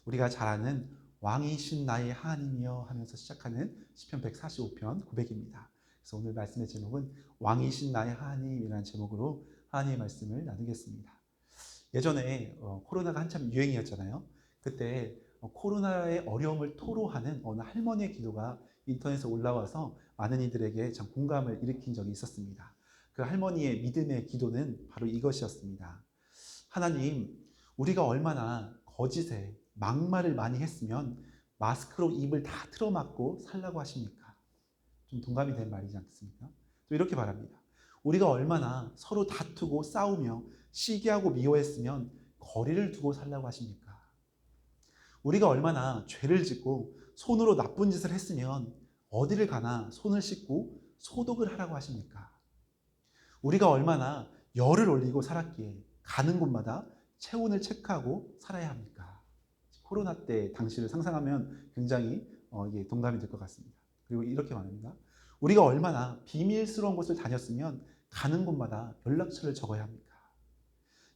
우리가 잘 아는 왕이신 나의 하나님이여 하면서 시작하는 시편 145편 900입니다. 그래서 오늘 말씀의 제목은 왕이신 나의 하나님이라는 제목으로 하나님의 말씀을 나누겠습니다. 예전에 코로나가 한참 유행이었잖아요. 그때 코로나의 어려움을 토로하는 어느 할머니의 기도가 인터넷에 올라와서 많은 이들에게 참 공감을 일으킨 적이 있었습니다. 그 할머니의 믿음의 기도는 바로 이것이었습니다. 하나님, 우리가 얼마나 거짓에 막말을 많이 했으면 마스크로 입을 다 틀어막고 살라고 하십니까? 좀 동감이 된 말이지 않습니까? 또 이렇게 말합니다. 우리가 얼마나 서로 다투고 싸우며 시기하고 미워했으면 거리를 두고 살라고 하십니까? 우리가 얼마나 죄를 짓고 손으로 나쁜 짓을 했으면 어디를 가나 손을 씻고 소독을 하라고 하십니까? 우리가 얼마나 열을 올리고 살았기에 가는 곳마다 체온을 체크하고 살아야 합니까? 코로나 때 당시를 상상하면 굉장히 이게 동감이 될 것 같습니다. 그리고 이렇게 말합니다. 우리가 얼마나 비밀스러운 곳을 다녔으면 가는 곳마다 연락처를 적어야 합니까?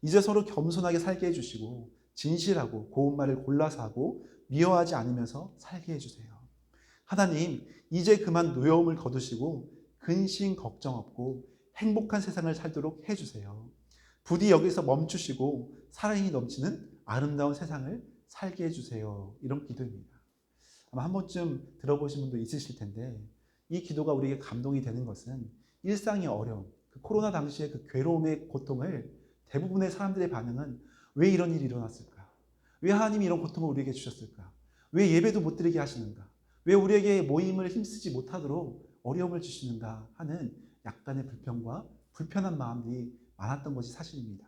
이제 서로 겸손하게 살게 해주시고 진실하고 고운 말을 골라서 하고 미워하지 않으면서 살게 해주세요. 하나님, 이제 그만 노여움을 거두시고 근심 걱정 없고 행복한 세상을 살도록 해주세요. 부디 여기서 멈추시고 사랑이 넘치는 아름다운 세상을 살게 해주세요. 이런 기도입니다. 아마 한 번쯤 들어보신 분도 있으실 텐데 이 기도가 우리에게 감동이 되는 것은 일상의 어려움, 그 코로나 당시의 그 괴로움의 고통을 대부분의 사람들의 반응은 왜 이런 일이 일어났을까? 왜 하나님이 이런 고통을 우리에게 주셨을까? 왜 예배도 못 드리게 하시는가? 왜 우리에게 모임을 힘쓰지 못하도록 어려움을 주시는가 하는 약간의 불평과 불편한 마음들이 많았던 것이 사실입니다.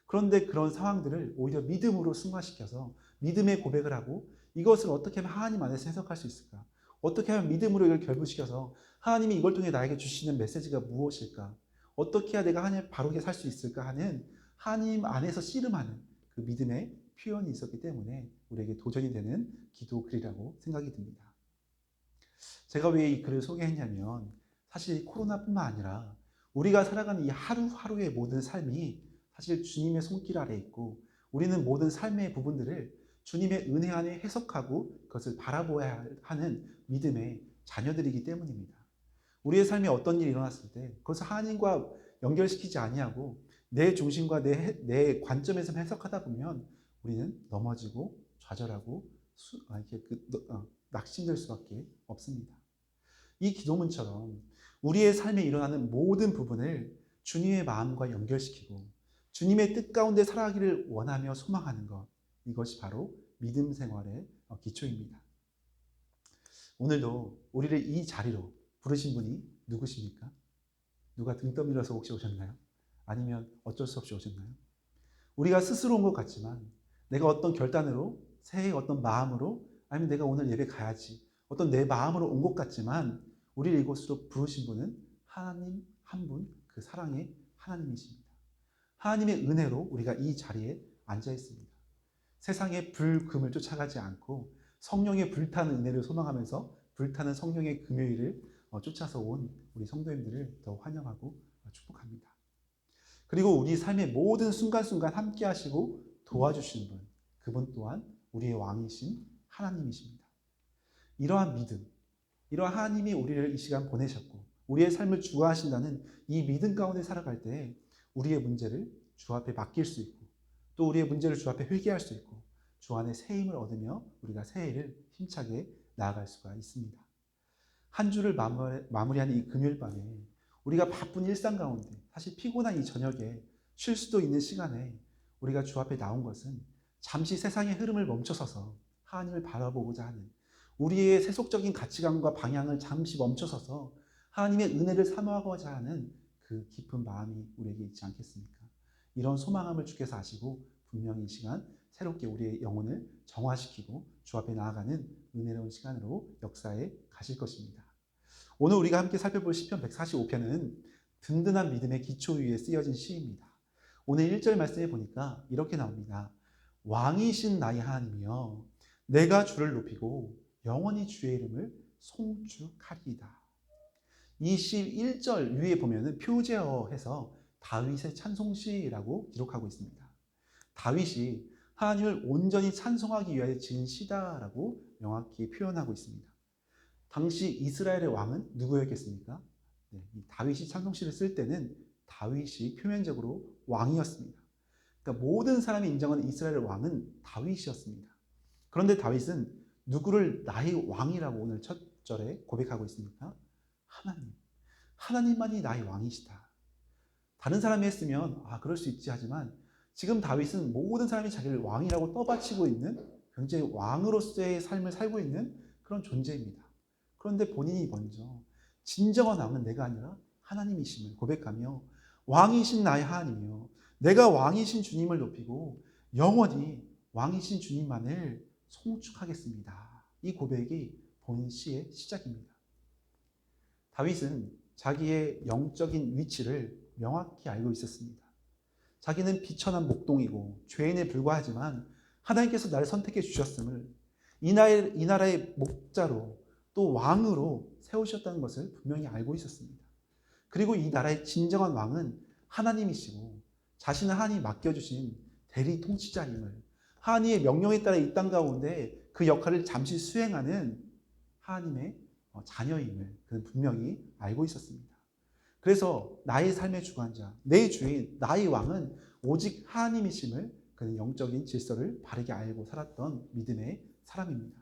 그런데 그런 상황들을 오히려 믿음으로 승화시켜서 믿음의 고백을 하고 이것을 어떻게 하면 하나님 안에서 해석할 수 있을까? 어떻게 하면 믿음으로 이걸 결부시켜서 하나님이 이걸 통해 나에게 주시는 메시지가 무엇일까? 어떻게 해야 내가 하나님 바르게 살 수 있을까 하는 하나님 안에서 씨름하는 그 믿음의 표현이 있었기 때문에 우리에게 도전이 되는 기도 글이라고 생각이 듭니다. 제가 왜 이 글을 소개했냐면 사실 코로나뿐만 아니라 우리가 살아가는 이 하루하루의 모든 삶이 사실 주님의 손길 아래 있고 우리는 모든 삶의 부분들을 주님의 은혜 안에 해석하고 그것을 바라보아야 하는 믿음의 자녀들이기 때문입니다. 우리의 삶에 어떤 일이 일어났을 때 그것을 하나님과 연결시키지 아니하고 내 중심과 내 관점에서 해석하다 보면 우리는 넘어지고 좌절하고 낙심될 수밖에 없습니다. 이 기도문처럼 우리의 삶에 일어나는 모든 부분을 주님의 마음과 연결시키고 주님의 뜻 가운데 살아가기를 원하며 소망하는 것, 이것이 바로 믿음 생활의 기초입니다. 오늘도 우리를 이 자리로 부르신 분이 누구십니까? 누가 등 떠밀어서 혹시 오셨나요? 아니면 어쩔 수 없이 오셨나요? 우리가 스스로 온 것 같지만 내가 어떤 결단으로, 새해 어떤 마음으로, 아니면 내가 오늘 예배 가야지, 어떤 내 마음으로 온 것 같지만 우리를 이곳으로 부르신 분은 하나님 한 분, 그 사랑의 하나님이십니다. 하나님의 은혜로 우리가 이 자리에 앉아 있습니다. 세상의 불금을 쫓아가지 않고 성령의 불타는 은혜를 소망하면서 불타는 성령의 금요일을 쫓아서 온 우리 성도님들을 더 환영하고 축복합니다. 그리고 우리 삶의 모든 순간순간 함께 하시고 도와주시는 분, 그분 또한 우리의 왕이신 하나님이십니다. 이러한 믿음, 이러한 하나님이 우리를 이 시간 보내셨고 우리의 삶을 주관하신다는 이 믿음 가운데 살아갈 때 우리의 문제를 주 앞에 맡길 수 있고 또 우리의 문제를 주 앞에 회개할 수 있고 주 안에 새 힘을 얻으며 우리가 새해를 힘차게 나아갈 수가 있습니다. 한 주를 마무리하는 이 금요일 밤에 우리가 바쁜 일상 가운데 사실 피곤한 이 저녁에 쉴 수도 있는 시간에 우리가 주 앞에 나온 것은 잠시 세상의 흐름을 멈춰서서 하나님을 바라보고자 하는 우리의 세속적인 가치관과 방향을 잠시 멈춰서서 하나님의 은혜를 사모하고자 하는 그 깊은 마음이 우리에게 있지 않겠습니까? 이런 소망함을 주께서 아시고 분명히 이 시간 새롭게 우리의 영혼을 정화시키고 주 앞에 나아가는 은혜로운 시간으로 역사에 가실 것입니다. 오늘 우리가 함께 살펴볼 시편 145편은 든든한 믿음의 기초 위에 쓰여진 시입니다. 오늘 1절 말씀에 보니까 이렇게 나옵니다. 왕이신 나의 하나님이여 내가 주를 높이고 영원히 주의 이름을 송축하리이다. 이 시 1절 위에 보면은 표제어해서 다윗의 찬송시라고 기록하고 있습니다. 다윗이 하나님을 온전히 찬송하기 위하여 지은 시다라고 명확히 표현하고 있습니다. 당시 이스라엘의 왕은 누구였겠습니까? 네, 이 다윗이 찬송시를 쓸 때는 다윗이 표면적으로 왕이었습니다. 그러니까 모든 사람이 인정하는 이스라엘 왕은 다윗이었습니다. 그런데 다윗은 누구를 나의 왕이라고 오늘 첫 절에 고백하고 있습니까? 하나님. 하나님만이 나의 왕이시다. 다른 사람이 했으면 그럴 수 있지 하지만 지금 다윗은 모든 사람이 자기를 왕이라고 떠받치고 있는 굉장히 왕으로서의 삶을 살고 있는 그런 존재입니다. 그런데 본인이 먼저 진정한 왕은 내가 아니라 하나님이심을 고백하며 왕이신 나의 하나님이요 내가 왕이신 주님을 높이고 영원히 왕이신 주님만을 송축하겠습니다. 이 고백이 본 시의 시작입니다. 다윗은 자기의 영적인 위치를 명확히 알고 있었습니다. 자기는 비천한 목동이고 죄인에 불과하지만 하나님께서 나를 선택해 주셨음을 이 나라의 목자로 또 왕으로 세우셨다는 것을 분명히 알고 있었습니다. 그리고 이 나라의 진정한 왕은 하나님이시고 자신을 하나님이 맡겨주신 대리 통치자임을 하나님의 명령에 따라 이 땅 가운데 그 역할을 잠시 수행하는 하나님의 자녀임을 그는 분명히 알고 있었습니다. 그래서 나의 삶의 주관자, 내 주인, 나의 왕은 오직 하나님이심을 그는 영적인 질서를 바르게 알고 살았던 믿음의 사람입니다.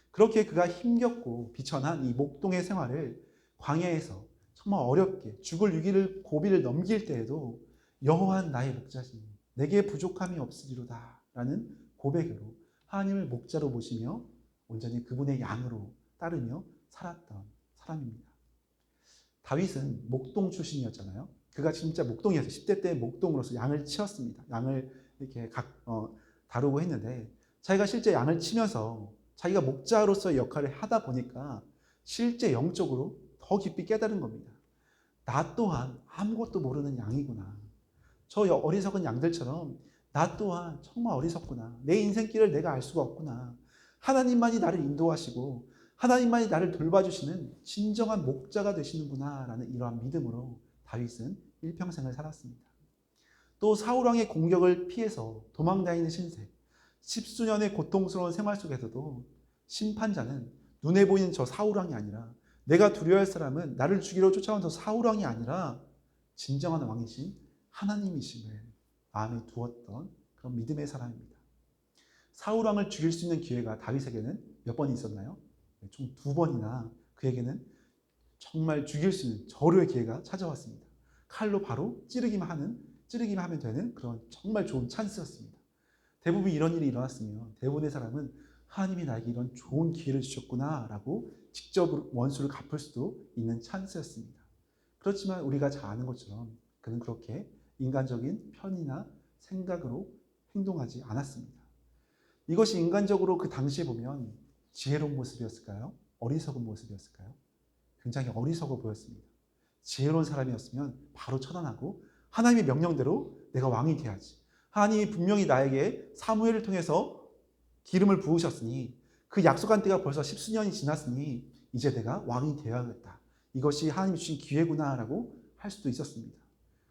그렇게 그가 힘겹고 비천한 이 목동의 생활을 광야에서 정말 어렵게 죽을 위기를 고비를 넘길 때에도 여호와는 나의 목자시니 내게 부족함이 없으리로다 라는 고백으로 하나님을 목자로 모시며 온전히 그분의 양으로 따르며 살았던 사람입니다. 다윗은 목동 출신이었잖아요. 그가 진짜 목동이었어요. 10대 때 목동으로서 양을 치었습니다. 양을 이렇게 다루고 했는데 자기가 실제 양을 치면서 자기가 목자로서의 역할을 하다 보니까 실제 영적으로 더 깊이 깨달은 겁니다. 나 또한 아무것도 모르는 양이구나. 저 어리석은 양들처럼 나 또한 정말 어리석구나. 내 인생길을 내가 알 수가 없구나. 하나님만이 나를 인도하시고 하나님만이 나를 돌봐주시는 진정한 목자가 되시는구나 라는 이러한 믿음으로 다윗은 일평생을 살았습니다. 또 사울왕의 공격을 피해서 도망다니는 신세, 십수년의 고통스러운 생활 속에서도 심판자는 눈에 보이는 저 사울왕이 아니라 내가 두려워할 사람은 나를 죽이러 쫓아온 저 사울왕이 아니라 진정한 왕이신 하나님이심을 마음에 두었던 그런 믿음의 사람입니다. 사울왕을 죽일 수 있는 기회가 다윗에게는 몇 번 있었나요? 총 2번이나 그에게는 정말 죽일 수 있는 절호의 기회가 찾아왔습니다. 칼로 바로 찌르기만 하면 되는 그런 정말 좋은 찬스였습니다. 대부분 이런 일이 일어났으면 대부분의 사람은 하나님이 나에게 이런 좋은 기회를 주셨구나 라고 직접 원수를 갚을 수도 있는 찬스였습니다. 그렇지만 우리가 잘 아는 것처럼 그는 그렇게 인간적인 편이나 생각으로 행동하지 않았습니다. 이것이 인간적으로 그 당시에 보면 지혜로운 모습이었을까요? 어리석은 모습이었을까요? 굉장히 어리석어 보였습니다. 지혜로운 사람이었으면 바로 처단하고 하나님의 명령대로 내가 왕이 돼야지. 하나님이 분명히 나에게 사무엘을 통해서 기름을 부으셨으니 그 약속한 때가 벌써 십수년이 지났으니 이제 내가 왕이 되어야겠다. 이것이 하나님이 주신 기회구나라고 할 수도 있었습니다.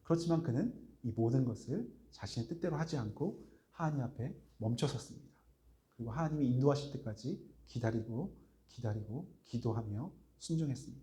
그렇지만 그는 이 모든 것을 자신의 뜻대로 하지 않고 하나님 앞에 멈춰섰습니다. 그리고 하나님이 인도하실 때까지 기다리고 기도하며 순종했습니다.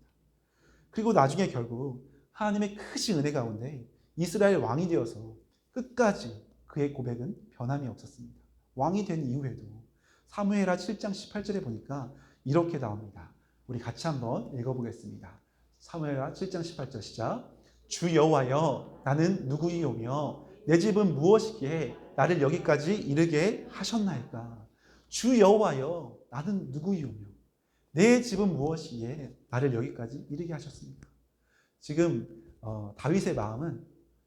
그리고 나중에 결국 하나님의 크신 은혜 가운데 이스라엘 왕이 되어서 끝까지 그의 고백은 변함이 없었습니다. 왕이 된 이후에도 사무엘하 7장 18절에 보니까 이렇게 나옵니다. 우리 같이 한번 읽어보겠습니다. 사무엘하 7장 18절 시작. 주 여호와여 나는 누구이오며 내 집은 무엇이기에 나를 여기까지 이르게 하셨나이까. 주 여호와여 나는 누구이오며 내 집은 무엇이기에 나를 여기까지 이르게 하셨습니까? 지금 다윗의 마음은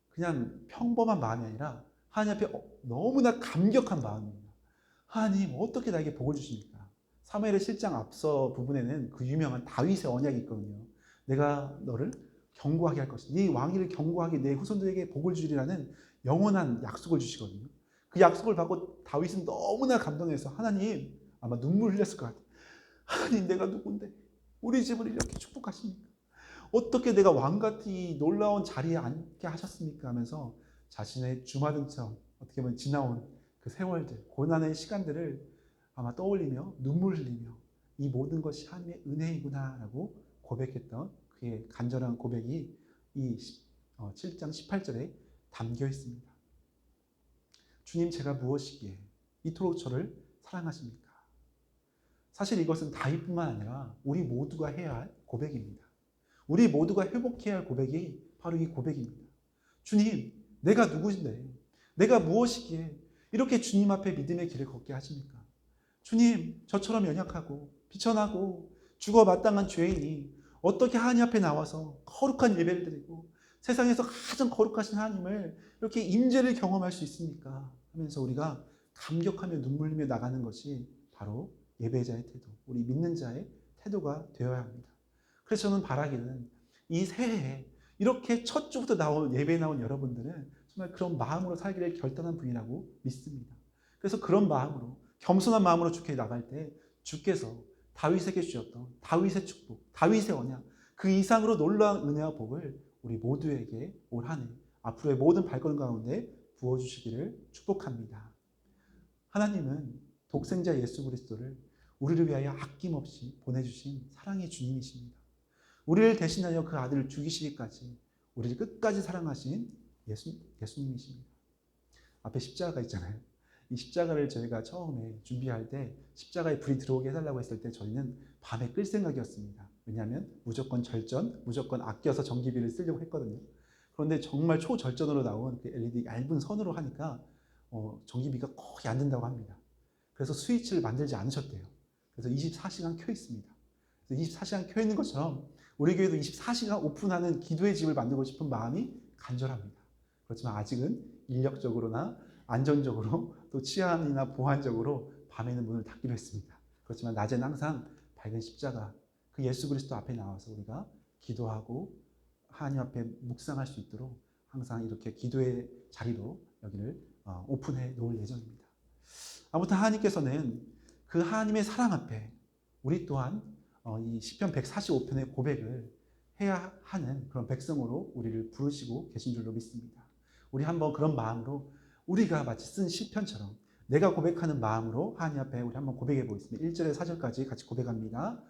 그냥 평범한 마음이 아니라 하나님 앞에 너무나 감격한 마음입니다. 하나님 어떻게 나에게 복을 주십니까? 사무엘의 7장 앞서 부분에는 그 유명한 다윗의 언약이 있거든요. 내가 너를 경고하게 할 것이다. 네 왕위를 경고하게 내 후손들에게 복을 주리라는 영원한 약속을 주시거든요. 그 약속을 받고 다윗은 너무나 감동해서 하나님 아마 눈물 흘렸을 것 같아요. 하나님 내가 누군데 우리 집을 이렇게 축복하십니까? 어떻게 내가 왕같이 놀라운 자리에 앉게 하셨습니까? 하면서 자신의 주마등처럼 어떻게 보면 지나온 그 세월들, 고난의 시간들을 아마 떠올리며 눈물 흘리며 이 모든 것이 하나님의 은혜이구나라고 고백했던 그의 간절한 고백이 이 7장 18절에 담겨 있습니다. 주님, 제가 무엇이기에 이토록 저를 사랑하십니까? 사실 이것은 다윗뿐만 아니라 우리 모두가 해야 할 고백입니다. 우리 모두가 회복해야 할 고백이 바로 이 고백입니다. 주님, 내가 누구인데, 내가 무엇이기에 이렇게 주님 앞에 믿음의 길을 걷게 하십니까? 주님, 저처럼 연약하고 비천하고 죽어 마땅한 죄인이 어떻게 하나님 앞에 나와서 거룩한 예배를 드리고 세상에서 가장 거룩하신 하나님을 이렇게 임재를 경험할 수 있습니까? 하면서 우리가 감격하며 눈물 흘리며 나가는 것이 바로 예배자의 태도, 우리 믿는 자의 태도가 되어야 합니다. 그래서 저는 바라기는 이 새해에 이렇게 첫 주부터 예배에 나온 여러분들은 정말 그런 마음으로 살기를 결단한 분이라고 믿습니다. 그래서 그런 마음으로, 겸손한 마음으로 주께 나갈 때 주께서 다윗에게 주셨던 다윗의 축복, 다윗의 언약, 그 이상으로 놀라운 은혜와 복을 우리 모두에게 올 한 해 앞으로의 모든 발걸음 가운데 부어주시기를 축복합니다. 하나님은 독생자 예수 그리스도를 우리를 위하여 아낌없이 보내주신 사랑의 주님이십니다. 우리를 대신하여 그 아들을 죽이시기까지 우리를 끝까지 사랑하신 예수님이십니다. 앞에 십자가가 있잖아요. 이 십자가를 저희가 처음에 준비할 때 십자가에 불이 들어오게 해달라고 했을 때 저희는 밤에 끌 생각이었습니다. 왜냐하면 무조건 절전, 무조건 아껴서 전기비를 쓰려고 했거든요. 그런데 정말 초절전으로 나온 그 LED 얇은 선으로 하니까 전기비가 거의 안 든다고 합니다. 그래서 스위치를 만들지 않으셨대요. 그래서 24시간 켜 있습니다. 그래서 24시간 켜 있는 것처럼 우리 교회도 24시간 오픈하는 기도의 집을 만들고 싶은 마음이 간절합니다. 그렇지만 아직은 인력적으로나 안전적으로 또 치안이나 보안적으로 밤에는 문을 닫기로 했습니다. 그렇지만 낮에는 항상 밝은 십자가, 그 예수 그리스도 앞에 나와서 우리가 기도하고 하나님 앞에 묵상할 수 있도록 항상 이렇게 기도의 자리로 여기를 오픈해 놓을 예정입니다. 아무튼 하나님께서는 그 하나님의 사랑 앞에 우리 또한 이 시편 145편의 고백을 해야 하는 그런 백성으로 우리를 부르시고 계신 줄로 믿습니다. 우리 한번 그런 마음으로 우리가 마치 쓴 시편처럼 내가 고백하는 마음으로 하나님 앞에 우리 한번 고백해 보겠습니다. 1절에서 4절까지 같이 고백합니다.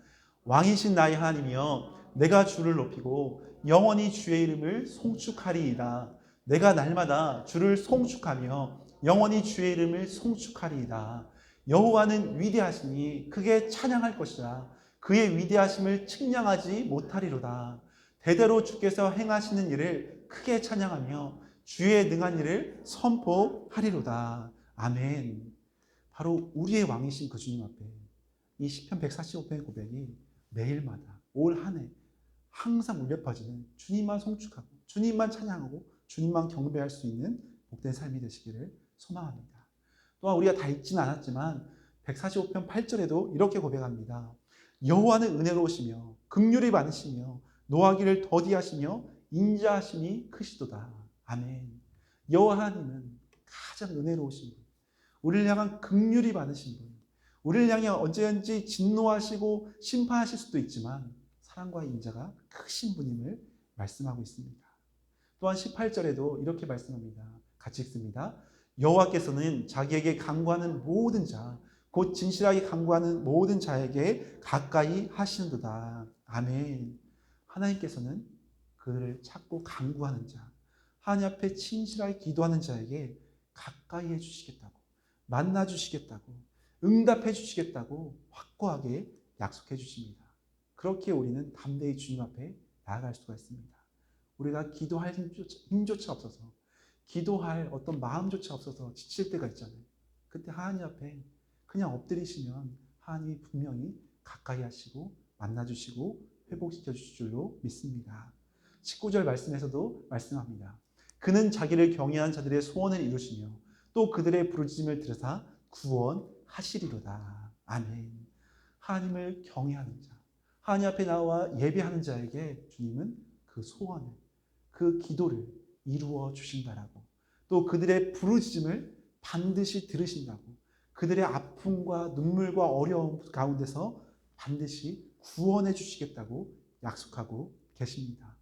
왕이신 나의 하나님이여, 내가 주를 높이고 영원히 주의 이름을 송축하리이다. 내가 날마다 주를 송축하며 영원히 주의 이름을 송축하리이다. 여호와는 위대하시니 크게 찬양할 것이라. 그의 위대하심을 측량하지 못하리로다. 대대로 주께서 행하시는 일을 크게 찬양하며 주의 능한 일을 선포하리로다. 아멘. 바로 우리의 왕이신 그 주님 앞에 이 시편 145편의 고백이 매일마다 올 한 해 항상 울려 퍼지는 주님만 송축하고 주님만 찬양하고 주님만 경배할 수 있는 복된 삶이 되시기를 소망합니다. 또한 우리가 다 읽지는 않았지만 145편 8절에도 이렇게 고백합니다. 여호와는 은혜로우시며 긍휼이 많으시며 노하기를 더디하시며 인자하심이 크시도다. 아멘. 여호와 하나님은 가장 은혜로우신 분, 우리를 향한 긍휼이 많으신 분, 우리를 향해 언제든지 진노하시고 심판하실 수도 있지만 사랑과 인자가 크신 분임을 말씀하고 있습니다. 또한 18절에도 이렇게 말씀합니다. 같이 읽습니다. 여호와께서는 자기에게 간구하는 모든 자, 곧 진실하게 간구하는 모든 자에게 가까이 하시는도다. 아멘. 하나님께서는 그를 찾고 간구하는 자, 하나님 앞에 진실하게 기도하는 자에게 가까이 해주시겠다고, 만나주시겠다고, 응답해 주시겠다고 확고하게 약속해 주십니다. 그렇게 우리는 담대히 주님 앞에 나아갈 수가 있습니다. 우리가 기도할 힘조차 없어서, 기도할 어떤 마음조차 없어서 지칠 때가 있잖아요. 그때 하나님 앞에 그냥 엎드리시면 하나님이 분명히 가까이 하시고 만나주시고 회복시켜 주실 줄로 믿습니다. 19절 말씀에서도 말씀합니다. 그는 자기를 경외한 자들의 소원을 이루시며 또 그들의 부르짖음을 들으사 구원하시리로다. 아멘. 하나님을 경외하는 자, 하나님 앞에 나와 예배하는 자에게 주님은 그 소원을, 그 기도를 이루어 주신다라고, 또 그들의 부르짖음을 반드시 들으신다고, 그들의 아픔과 눈물과 어려움 가운데서 반드시 구원해 주시겠다고 약속하고 계십니다.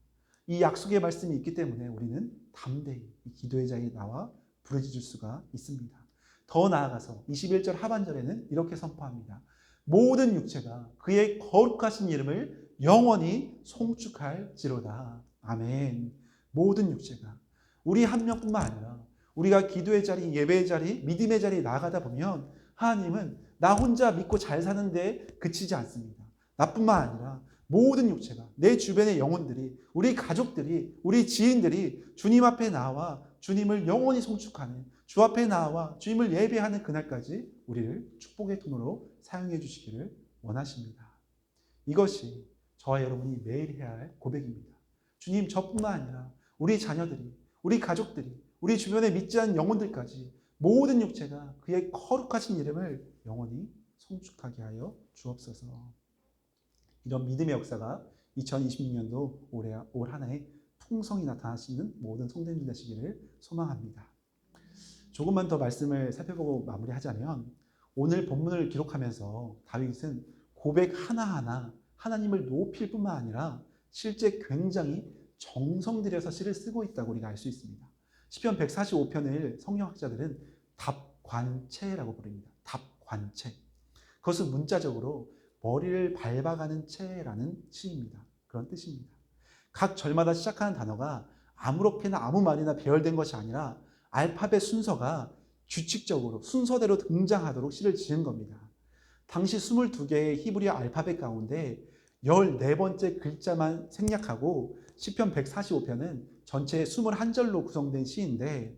이 약속의 말씀이 있기 때문에 우리는 담대히 이 기도의 자리에 나와 부르짖을 수가 있습니다. 더 나아가서 21절 하반절에는 이렇게 선포합니다. 모든 육체가 그의 거룩하신 이름을 영원히 송축할지로다. 아멘. 모든 육체가. 우리 한 명뿐만 아니라 우리가 기도의 자리, 예배의 자리, 믿음의 자리에 나가다 보면 하나님은 나 혼자 믿고 잘 사는데 그치지 않습니다. 나뿐만 아니라 모든 육체가, 내 주변의 영혼들이, 우리 가족들이, 우리 지인들이 주님 앞에 나와 주님을 영원히 송축하는, 주 앞에 나와 주님을 예배하는 그날까지 우리를 축복의 통로로 사용해 주시기를 원하십니다. 이것이 저와 여러분이 매일 해야 할 고백입니다. 주님, 저뿐만 아니라 우리 자녀들이, 우리 가족들이, 우리 주변에 믿지 않는 영혼들까지 모든 육체가 그의 거룩하신 이름을 영원히 송축하게 하여 주옵소서. 이런 믿음의 역사가 2026년도 올 한 해에 풍성히 나타나시는 모든 성도님들 되시기를 소망합니다. 조금만 더 말씀을 살펴보고 마무리하자면 오늘 본문을 기록하면서 다윗은 고백 하나하나 하나님을 높일 뿐만 아니라 실제 굉장히 정성 들여서 시를 쓰고 있다고 우리가 알 수 있습니다. 시편 145편을 성경학자들은 답관체라고 부릅니다. 답관체. 그것은 문자적으로 머리를 밟아가는 채라는 시입니다. 그런 뜻입니다. 각 절마다 시작하는 단어가 아무렇게나 아무 말이나 배열된 것이 아니라 알파벳 순서가 규칙적으로 순서대로 등장하도록 시를 지은 겁니다. 당시 22개의 히브리 알파벳 가운데 14번째 글자만 생략하고 시편 145편은 전체 21절로 구성된 시인데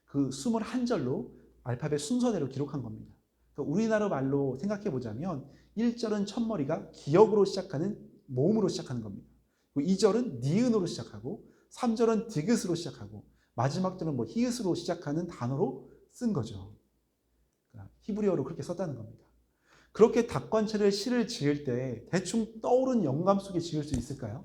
그 21절로 알파벳 순서대로 기록한 겁니다. 그러니까 우리나라 말로 생각해 보자면 1절은 첫머리가 기역으로 시작하는 모음으로 시작하는 겁니다. 2절은 니은으로 시작하고 3절은 디귿으로 시작하고 마지막 절은 히읗으로 시작하는 단어로 쓴 거죠. 그러니까 히브리어로 그렇게 썼다는 겁니다. 그렇게 답관체를 시를 지을 때 대충 떠오른 영감 속에 지을 수 있을까요?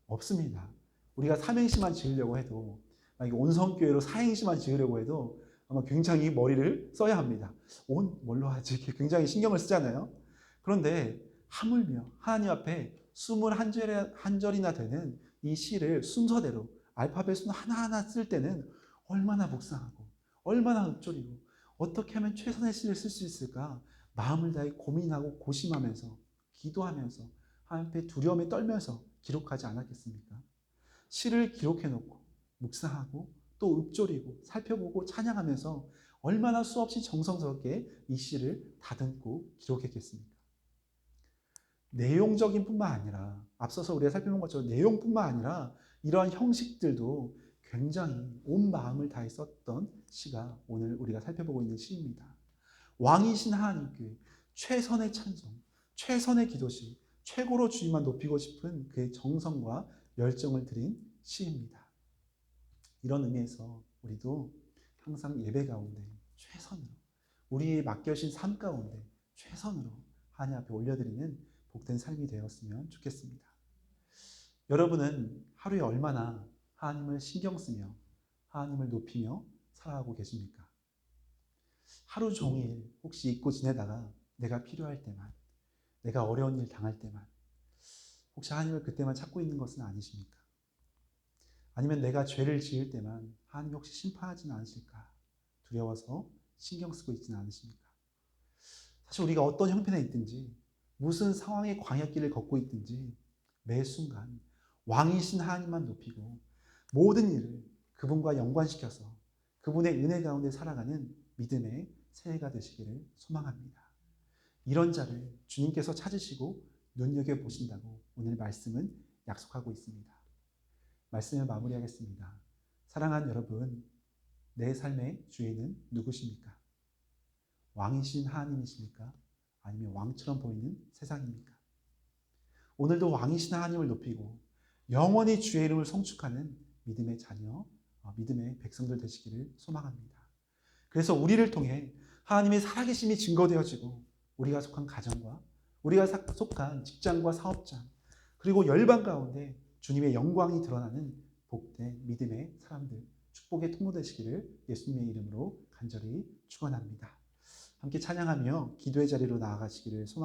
없습니다. 우리가 삼행시만 지으려고 해도 온성교회로 사행시만 지으려고 해도 아마 굉장히 머리를 써야 합니다. 뭘로 하지? 굉장히 신경을 쓰잖아요. 그런데 하물며 하나님 앞에 21절이나 되는 이 시를 순서대로 알파벳 순 하나하나 쓸 때는 얼마나 묵상하고 얼마나 읊조리고 어떻게 하면 최선의 시를 쓸 수 있을까 마음을 다해 고민하고 고심하면서 기도하면서 하나님 앞에 두려움에 떨면서 기록하지 않았겠습니까? 시를 기록해놓고 묵상하고 또 읊조리고 살펴보고 찬양하면서 얼마나 수없이 정성스럽게 이 시를 다듬고 기록했겠습니까? 내용적인 뿐만 아니라 앞서서 우리가 살펴본 것처럼 내용뿐만 아니라 이러한 형식들도 굉장히 온 마음을 다해 썼던 시가 오늘 우리가 살펴보고 있는 시입니다. 왕이신 하나님께 최선의 찬송, 최선의 기도시, 최고로 주님만 높이고 싶은 그의 정성과 열정을 드린 시입니다. 이런 의미에서 우리도 항상 예배 가운데 최선으로 우리의 맡겨진 삶 가운데 최선으로 하나님 앞에 올려드리는 복된 삶이 되었으면 좋겠습니다. 여러분은 하루에 얼마나 하나님을 신경 쓰며 하나님을 높이며 살아가고 계십니까? 하루 종일 혹시 잊고 지내다가 내가 필요할 때만, 내가 어려운 일 당할 때만 혹시 하나님을 그때만 찾고 있는 것은 아니십니까? 아니면 내가 죄를 지을 때만 하나님이 혹시 심판하지는 않으실까 두려워서 신경 쓰고 있지는 않으십니까? 사실 우리가 어떤 형편에 있든지 무슨 상황의 광야길을 걷고 있든지 매 순간 왕이신 하나님만 높이고 모든 일을 그분과 연관시켜서 그분의 은혜 가운데 살아가는 믿음의 새해가 되시기를 소망합니다. 이런 자를 주님께서 찾으시고 눈여겨보신다고 오늘 말씀은 약속하고 있습니다. 말씀을 마무리하겠습니다. 사랑하는 여러분, 내 삶의 주인은 누구십니까? 왕이신 하나님이십니까? 아니면 왕처럼 보이는 세상입니까? 오늘도 왕이신 하나님을 높이고 영원히 주의 이름을 송축하는 믿음의 자녀, 믿음의 백성들 되시기를 소망합니다. 그래서 우리를 통해 하나님의 살아계심이 증거되어지고 우리가 속한 가정과 우리가 속한 직장과 사업장 그리고 열방 가운데 주님의 영광이 드러나는 복된 믿음의 사람들, 축복의 통로 되시기를 예수님의 이름으로 간절히 축원합니다. 함께 찬양하며 기도의 자리로 나아가시기를 소망합니다.